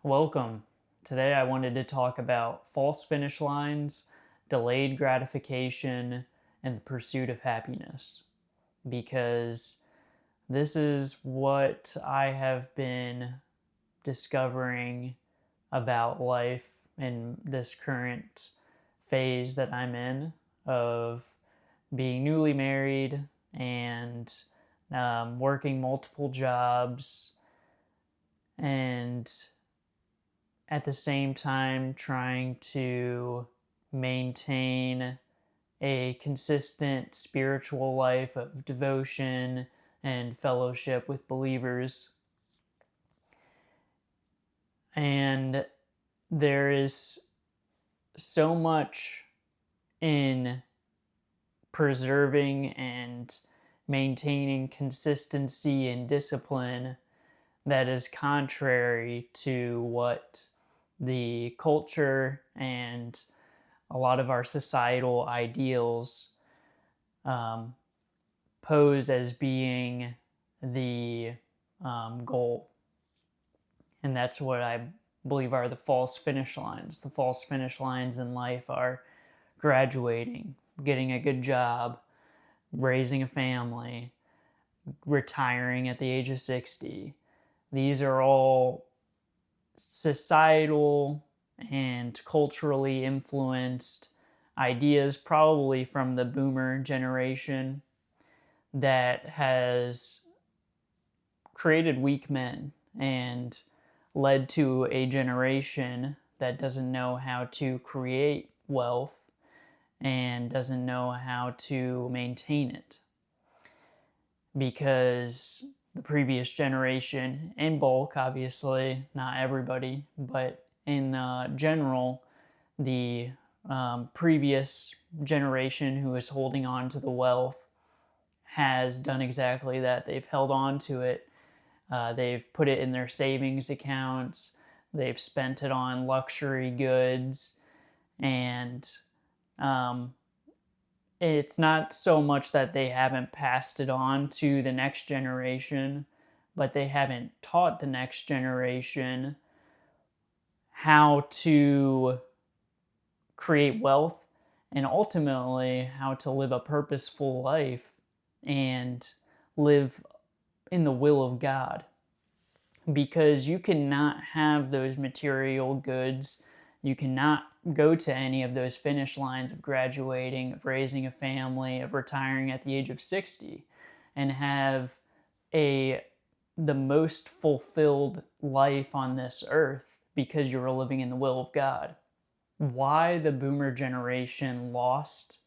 Welcome. Today I wanted to talk about false finish lines, delayed gratification, and the pursuit of happiness. Because this is what I have been discovering about life in this current phase that I'm in of being newly married and working multiple jobs and at the same time trying to maintain a consistent spiritual life of devotion and fellowship with believers. And there is so much in preserving and maintaining consistency and discipline that is contrary to what the culture and a lot of our societal ideals pose as being the goal. And that's what I believe are the false finish lines. The false finish lines in life are graduating, getting a good job, raising a family, retiring at the age of 60. These are all societal and culturally influenced ideas, probably from the boomer generation, that has created weak men and led to a generation that doesn't know how to create wealth and doesn't know how to maintain it. Because the previous generation, in bulk, obviously, not everybody, but in general, the previous generation who is holding on to the wealth has done exactly that. They've held on to it. They've put it in their savings accounts. They've spent it on luxury goods. And it's not so much that they haven't passed it on to the next generation, but they haven't taught the next generation how to create wealth and ultimately how to live a purposeful life and live in the will of God. Because you cannot have those material goods. You cannot go to any of those finish lines of graduating, of raising a family, of retiring at the age of 60 and have the most fulfilled life on this earth because you were living in the will of God. Why the boomer generation lost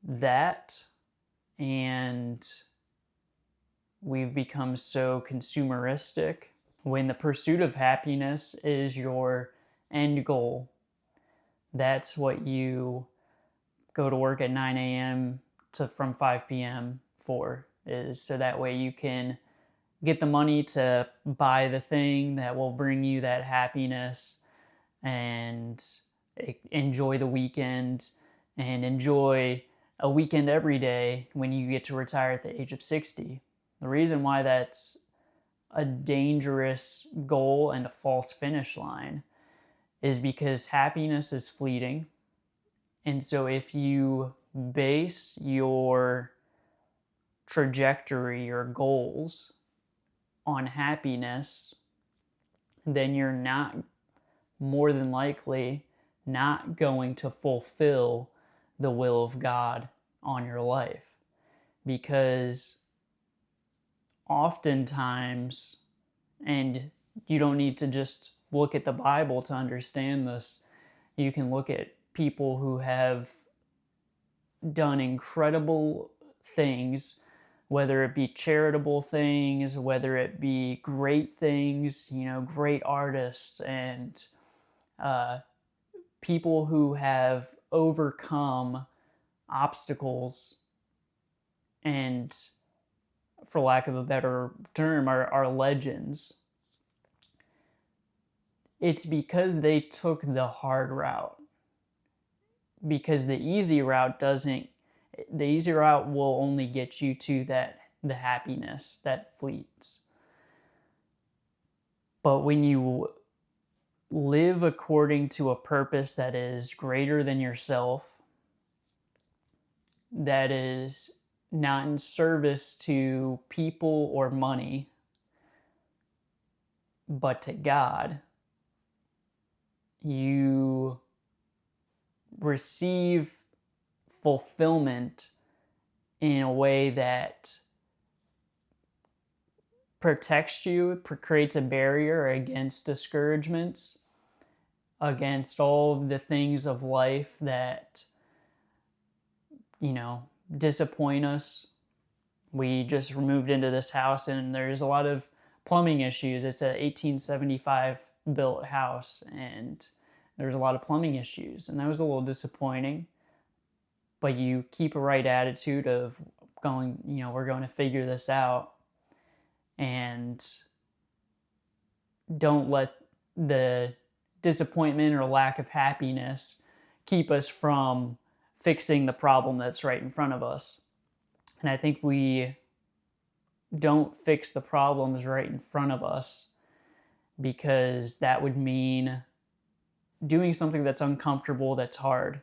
that, and we've become so consumeristic. When the pursuit of happiness is your end goal, that's what you go to work at 9 a.m. from 5 p.m. for, is so that way you can get the money to buy the thing that will bring you that happiness and enjoy the weekend and enjoy a weekend every day when you get to retire at the age of 60. The reason why that's a dangerous goal and a false finish line is because happiness is fleeting. And so if you base your trajectory, your goals on happiness, then you're not, more than likely, not going to fulfill the will of God on your life. Because oftentimes, and you don't need to just look at the Bible to understand this, you can look at people who have done incredible things, whether it be charitable things, whether it be great things, great artists and people who have overcome obstacles and, for lack of a better term, are legends. It's because they took the hard route. Because the easy route will only get you to the happiness that fleets. But when you live according to a purpose that is greater than yourself, that is not in service to people or money, but to God, you receive fulfillment in a way that protects you, creates a barrier against discouragements, against all of the things of life that, disappoint us. We just moved into this house and there's a lot of plumbing issues. It's a 1875 built house and there's a lot of plumbing issues, and that was a little disappointing. But you keep a right attitude of going, we're going to figure this out, and don't let the disappointment or lack of happiness keep us from fixing the problem that's right in front of us. And I think we don't fix the problems right in front of us because that would mean doing something that's uncomfortable, that's hard.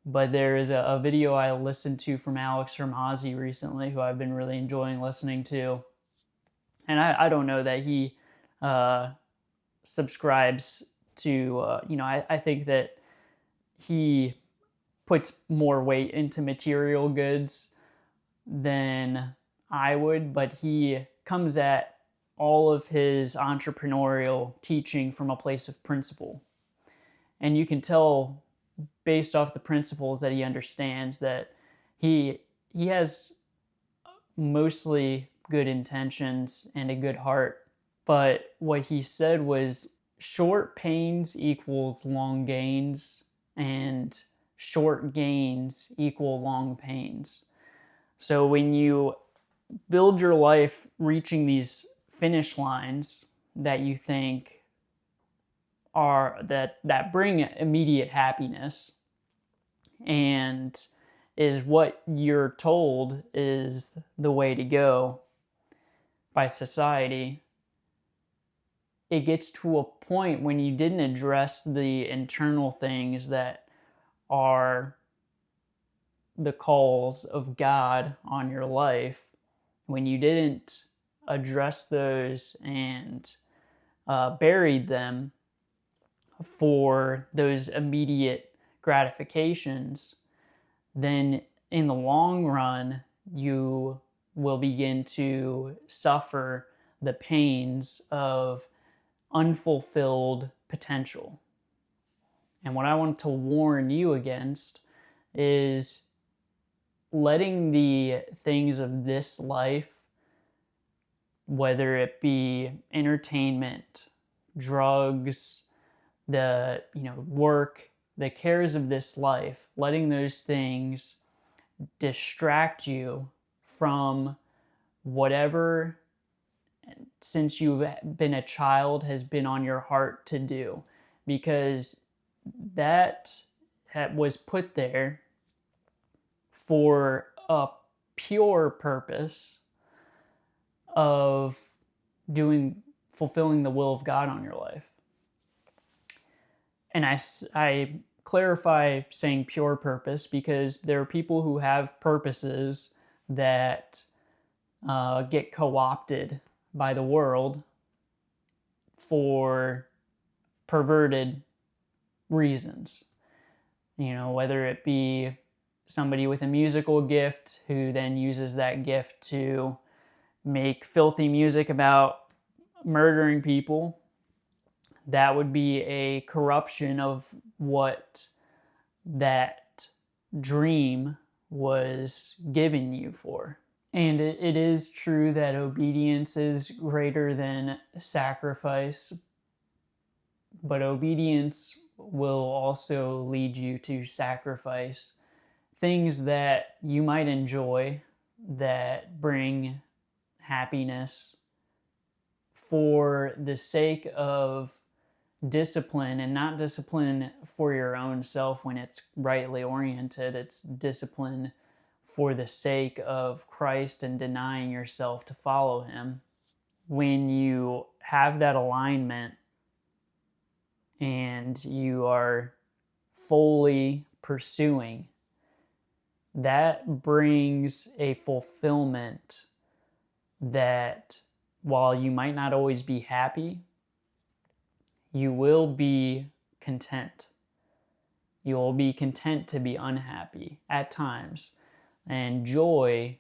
But there is a video I listened to from Alex Hermazi recently, who I've been really enjoying listening to. And I don't know that he subscribes to, I think that he puts more weight into material goods than I would, but he comes at all of his entrepreneurial teaching from a place of principle. And you can tell based off the principles that he understands that he has mostly good intentions and a good heart. But what he said was short pains equals long gains, and short gains equal long pains. So when you build your life reaching these finish lines that you think are that bring immediate happiness and is what you're told is the way to go by society, it gets to a point when you didn't address the internal things that are the calls of God on your life, when you didn't address those and buried them for those immediate gratifications, then in the long run, you will begin to suffer the pains of unfulfilled potential. And what I want to warn you against is letting the things of this life, whether it be entertainment, drugs, the work, the cares of this life, letting those things distract you from whatever, since you've been a child, has been on your heart to do, because that was put there for a pure purpose of fulfilling the will of God on your life. And I clarify saying pure purpose because there are people who have purposes that get co-opted by the world for perverted reasons. Whether it be somebody with a musical gift who then uses that gift to make filthy music about murdering people. That would be a corruption of what that dream was given you for. And it is true that obedience is greater than sacrifice, but obedience will also lead you to sacrifice things that you might enjoy, that bring happiness, for the sake of discipline, and not discipline for your own self when it's rightly oriented. It's discipline for the sake of Christ and denying yourself to follow him. When you have that alignment and you are fully pursuing, that brings a fulfillment that, while you might not always be happy, you will be content. You will be content to be unhappy at times. And joy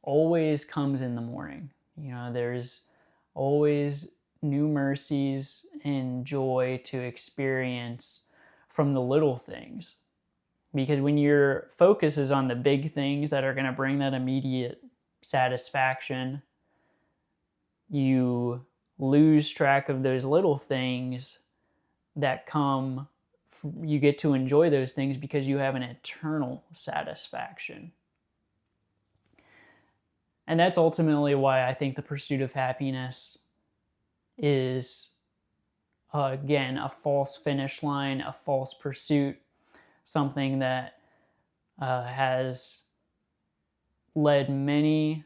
always comes in the morning. There's always new mercies and joy to experience from the little things. Because when your focus is on the big things that are going to bring that immediate satisfaction, you lose track of those little things that come. You get to enjoy those things because you have an eternal satisfaction. And that's ultimately why I think the pursuit of happiness is, again, a false finish line, a false pursuit, something that has led many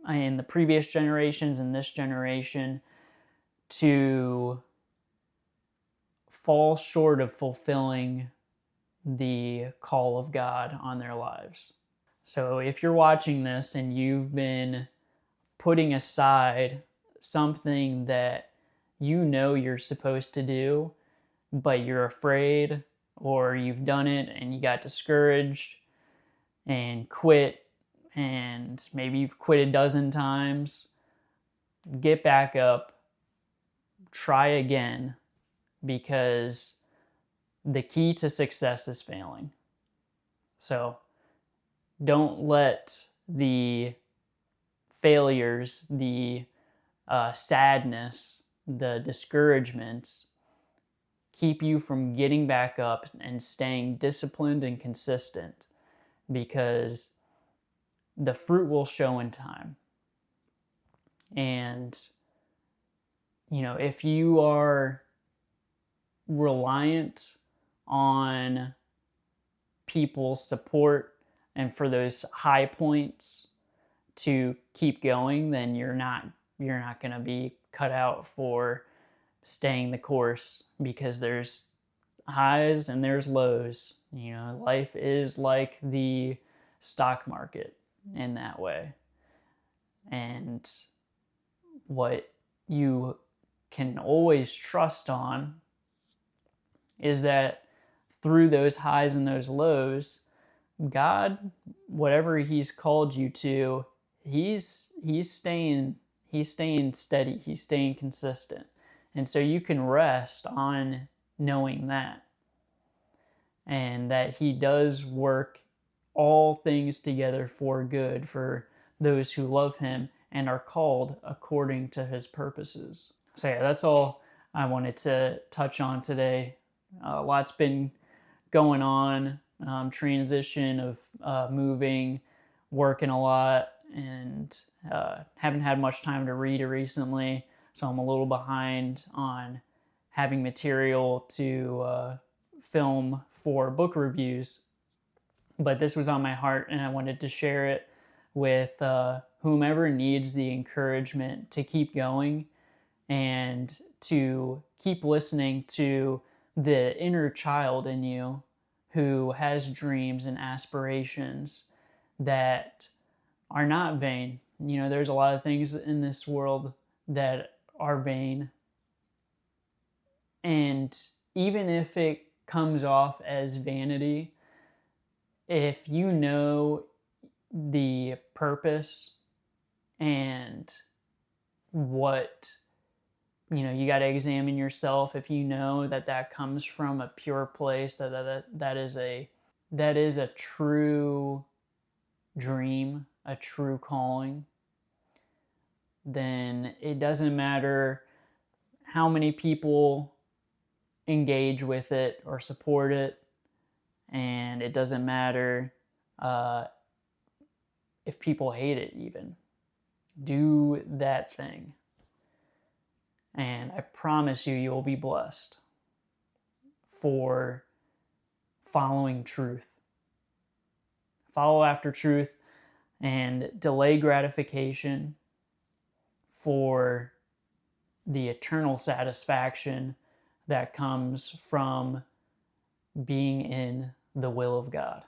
in the previous generations and this generation to fall short of fulfilling the call of God on their lives. So if you're watching this and you've been putting aside something that you're supposed to do, but you're afraid, or you've done it and you got discouraged and quit, and maybe you've quit a dozen times, get back up, try again, because the key to success is failing. So don't let the failures, the sadness, the discouragements keep you from getting back up and staying disciplined and consistent, because the fruit will show in time. And, if you are reliant on people's support and for those high points to keep going, then you're not going to be cut out for staying the course, because there's highs and there's lows. Life is like the stock market in that way. And what you can always trust on is that through those highs and those lows, God, whatever He's called you to, He's staying steady. He's staying consistent. And so you can rest on knowing that. And that He does work all things together for good for those who love Him and are called according to His purposes. So yeah, that's all I wanted to touch on today. A lot's been going on, transition of moving, working a lot, and haven't had much time to read recently. So I'm a little behind on having material to film for book reviews. But this was on my heart, and I wanted to share it with whomever needs the encouragement to keep going and to keep listening to the inner child in you who has dreams and aspirations that are not vain. There's a lot of things in this world that are vain. And even if it comes off as vanity, if you know the purpose and what, you got to examine yourself. If you know that comes from a pure place, that is a true dream, a true calling, then it doesn't matter how many people engage with it or support it, and it doesn't matter if people hate it even. Do that thing. And I promise you, you'll be blessed for following truth. Follow after truth and delay gratification for the eternal satisfaction that comes from being in the will of God.